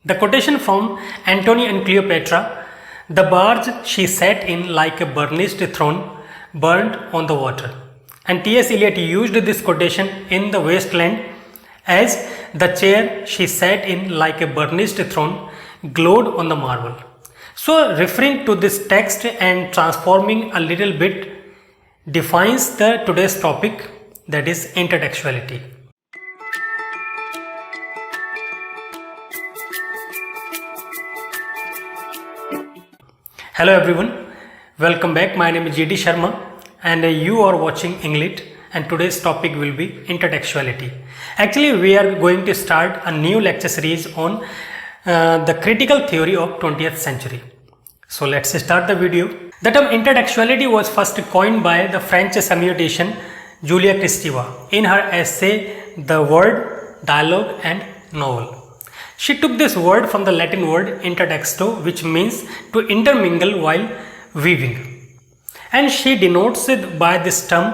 The quotation from Antony and Cleopatra, "The barge she sat in like a burnished throne, burned on the water." And T.S. Eliot used this quotation in The Waste Land as "the chair she sat in like a burnished throne, glowed on the marble." So referring to this text and transforming a little bit defines the today's topic, that is intertextuality. Hello everyone, welcome back. My name is J.D. Sharma and you are watching ENGLIT, and today's topic will be intertextuality. Actually, we are going to start a new lecture series on the critical theory of 20th century. So let's start the video. The term intertextuality was first coined by the French semiotician Julia Cristeva in her essay The Word, Dialogue and Novel. She took this word from the Latin word intertexto, which means to intermingle while weaving. And she denotes it by this term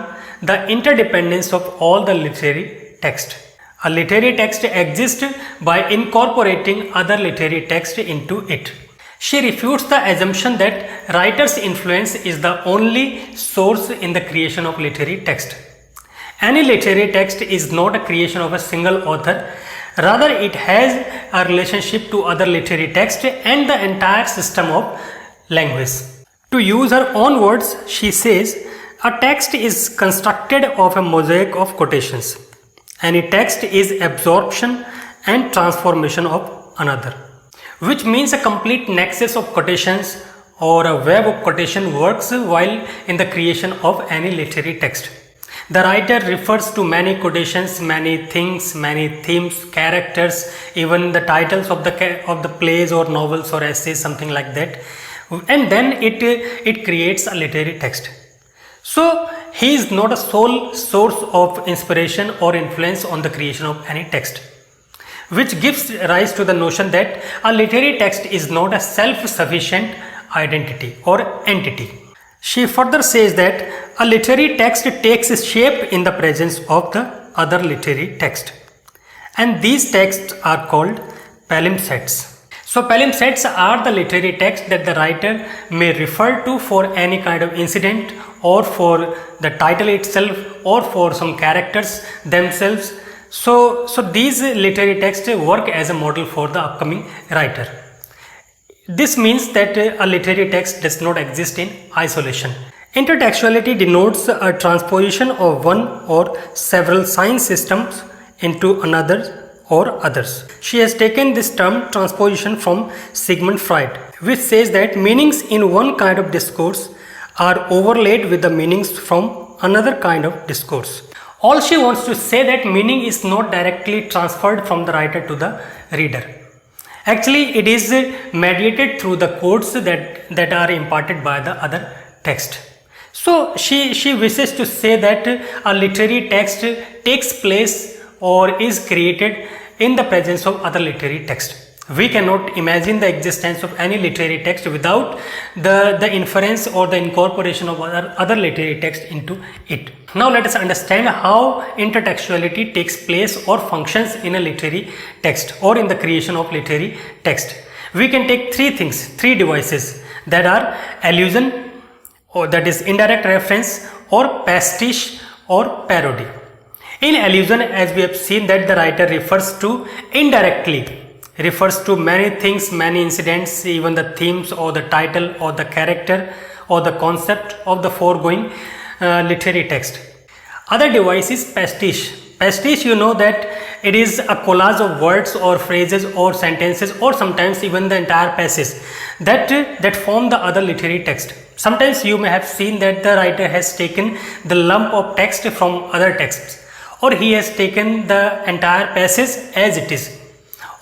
the interdependence of all the literary text. A literary text exists by incorporating other literary text into it. She refutes the assumption that writer's influence is the only source in the creation of literary text. Any literary text is not a creation of a single author. Rather, it has a relationship to other literary text and the entire system of language. To use her own words, she says, a text is constructed of a mosaic of quotations. Any text is absorption and transformation of another, which means a complete nexus of quotations or a web of quotation works while in the creation of any literary text. The writer refers to many quotations, many things, many themes, characters, even the titles of the plays or novels or essays, something like that, and then it creates a literary text. So he is not a sole source of inspiration or influence on the creation of any text, which gives rise to the notion that a literary text is not a self-sufficient identity or entity. She further says that a literary text takes shape in the presence of the other literary text, and these texts are called palimpsests. So palimpsests are the literary text that the writer may refer to for any kind of incident, or for the title itself, or for some characters themselves. So these literary texts work as a model for the upcoming writer. This means that a literary text does not exist in isolation. Intertextuality denotes a transposition of one or several sign systems into another or others. She has taken this term transposition from Sigmund Freud, which says that meanings in one kind of discourse are overlaid with the meanings from another kind of discourse. All she wants to say that meaning is not directly transferred from the writer to the reader. Actually, it is mediated through the codes that are imparted by the other text. So she wishes to say that a literary text takes place or is created in the presence of other literary text. We cannot imagine the existence of any literary text without the inference or the incorporation of other literary text into it. Now let us understand how intertextuality takes place or functions in a literary text or in the creation of literary text. We can take three devices, that are allusion, or that is indirect reference, or pastiche or parody. In allusion, as we have seen, that the writer refers to indirectly, refers to many things, many incidents, even the themes or the title or the character or the concept of the foregoing literary text. Other device is pastiche. Pastiche, you know that it is a collage of words or phrases or sentences, or sometimes even the entire passage that form the other literary text. Sometimes you may have seen that the writer has taken the lump of text from other texts, or he has taken the entire passage as it is,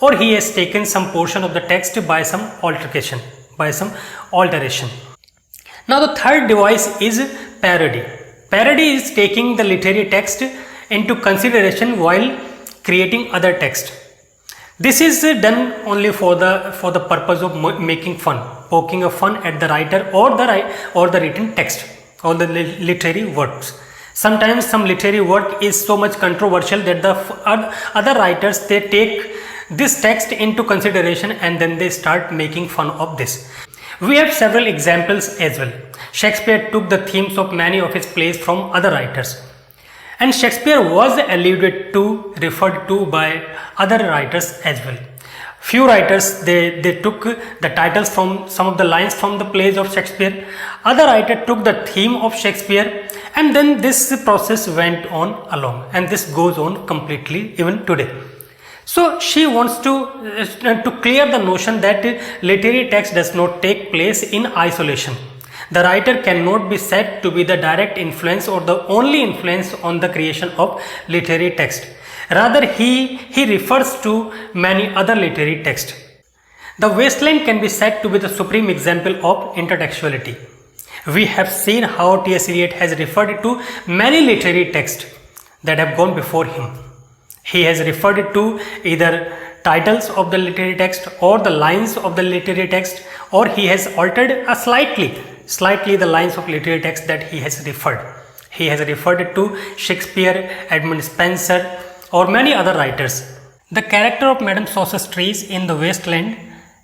or he has taken some portion of the text by some alteration. Now the third device is parody. Parody is taking the literary text into consideration while creating other text. This is done only for the purpose of making fun, poking a fun at the writer or the written text or the literary works. Sometimes some literary work is so much controversial that the other writers, they take this text into consideration and then they start making fun of this. We have several examples as well. Shakespeare took the themes of many of his plays from other writers. And Shakespeare was alluded to, referred to by other writers as well. Few writers, they took the titles from some of the lines from the plays of Shakespeare. Other writer took the theme of Shakespeare, and then this process went on along, and this goes on completely even today. So she wants to clear the notion that literary text does not take place in isolation. The writer cannot be said to be the direct influence or the only influence on the creation of literary text. Rather, he refers to many other literary texts. The Wasteland can be said to be the supreme example of intertextuality. We have seen how T.S. Eliot has referred to many literary texts that have gone before him. He has referred to either titles of the literary text or the lines of the literary text, or he has altered slightly the lines of literary text that he has referred. He has referred to Shakespeare, Edmund Spenser, or many other writers. The character of Madame Sosostris in The Wasteland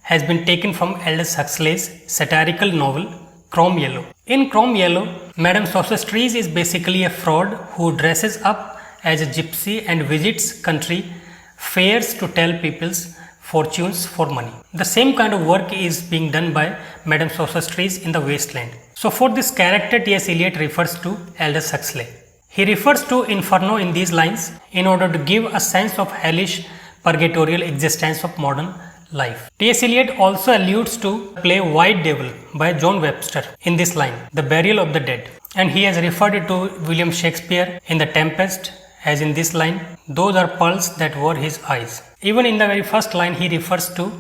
has been taken from Aldous Huxley's satirical novel Chrome Yellow. In Chrome Yellow, Madame Sosostris is basically a fraud who dresses up as a gypsy and visits country fairs to tell people's fortunes for money. The same kind of work is being done by Madame Sosostris in The Wasteland. So for this character, T.S. Eliot refers to Aldous Huxley. He refers to Inferno in these lines in order to give a sense of hellish purgatorial existence of modern life. T.S. Eliot also alludes to play White Devil by John Webster in this line, The Burial of the Dead. And he has referred to William Shakespeare in The Tempest as in this line, those are pearls that were his eyes. Even in the very first line, he refers to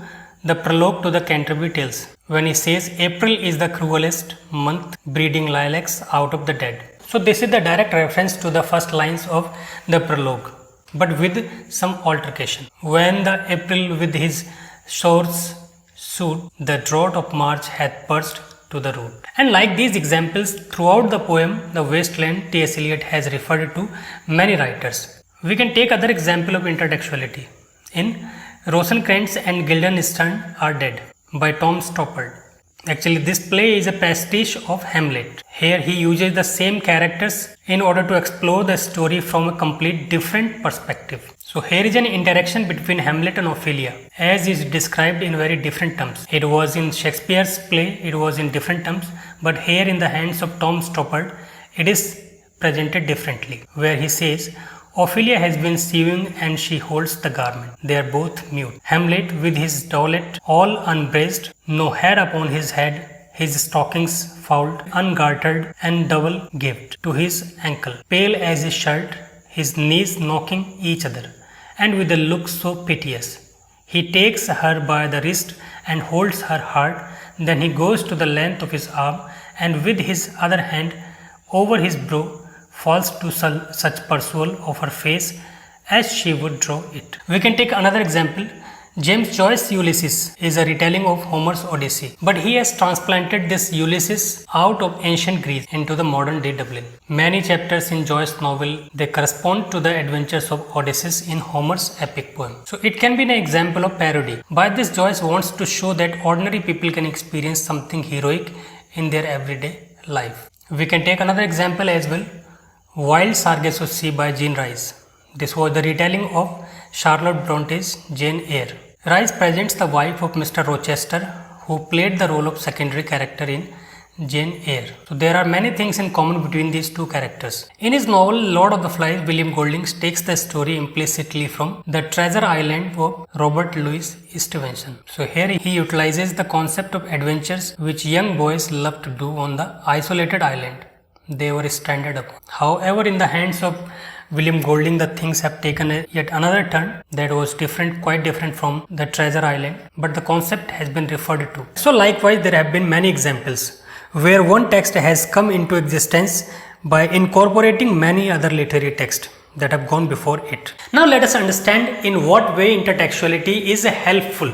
the prologue to the Canterbury Tales when he says April is the cruelest month, breeding lilacs out of the dead. So this is the direct reference to the first lines of the prologue, but with some altercation. When the April with his shores suit, the drought of March hath burst to the root. And like these examples throughout the poem The Wasteland, T.S. Eliot has referred to many writers. We can take other example of intertextuality in Rosencrantz and Guildenstern Are Dead by Tom Stoppard. Actually, this play is a pastiche of Hamlet. Here he uses the same characters in order to explore the story from a complete different perspective. So here is an interaction between Hamlet and Ophelia as is described in very different terms. It was in Shakespeare's play, it was in different terms, but here in the hands of Tom Stoppard, it is presented differently, where he says, Ophelia has been sewing and she holds the garment. They are both mute. Hamlet with his doublet all unbraced, no hair upon his head, his stockings fouled, ungartered and double gaped to his ankle, pale as his shirt, his knees knocking each other, and with a look so piteous. He takes her by the wrist and holds her hard, then he goes to the length of his arm and with his other hand over his brow falls to such pursual of her face as she would draw it. We can take another example. James Joyce's Ulysses is a retelling of Homer's Odyssey, but he has transplanted this Ulysses out of ancient Greece into the modern day Dublin. Many chapters in Joyce's novel, they correspond to the adventures of Odysseus in Homer's epic poem. So it can be an example of parody. By this, Joyce wants to show that ordinary people can experience something heroic in their everyday life. We can take another example as well. Wild Sargasso Sea by Jean Rice. This was the retelling of Charlotte Bronte's Jane Eyre. Rice presents the wife of Mr. Rochester, who played the role of secondary character in Jane Eyre. So there are many things in common between these two characters. In his novel Lord of the Flies, William Golding takes the story implicitly from The Treasure Island of Robert Louis Stevenson. So here he utilizes the concept of adventures which young boys love to do on the isolated island they were stranded upon. However, in the hands of William Golding, the things have taken yet another turn that was different, quite different from the Treasure Island, but the concept has been referred to. So likewise, there have been many examples where one text has come into existence by incorporating many other literary texts that have gone before it. Now let us understand in what way intertextuality is helpful,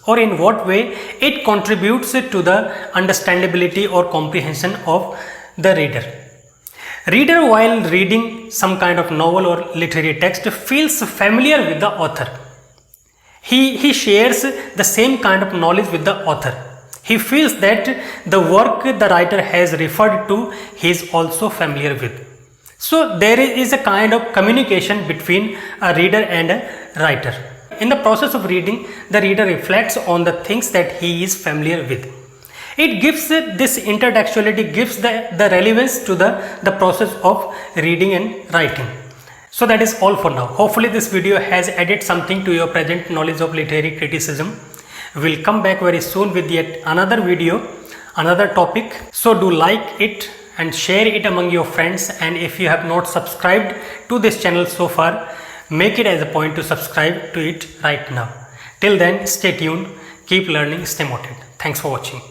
or in what way it contributes to the understandability or comprehension of the reader. Reader, while reading some kind of novel or literary text, feels familiar with the author. He shares the same kind of knowledge with the author. He feels that the work the writer has referred to he is also familiar with. So there is a kind of communication between a reader and a writer. In the process of reading, the reader reflects on the things that he is familiar with. It gives this intertextuality gives the relevance to the process of reading and writing. So that is all for now. Hopefully this video has added something to your present knowledge of literary criticism. We'll come back very soon with yet another video, another topic. So do like it and share it among your friends, and if you have not subscribed to this channel so far, make it as a point to subscribe to it right now. Till then, stay tuned, keep learning, stay motivated. Thanks for watching.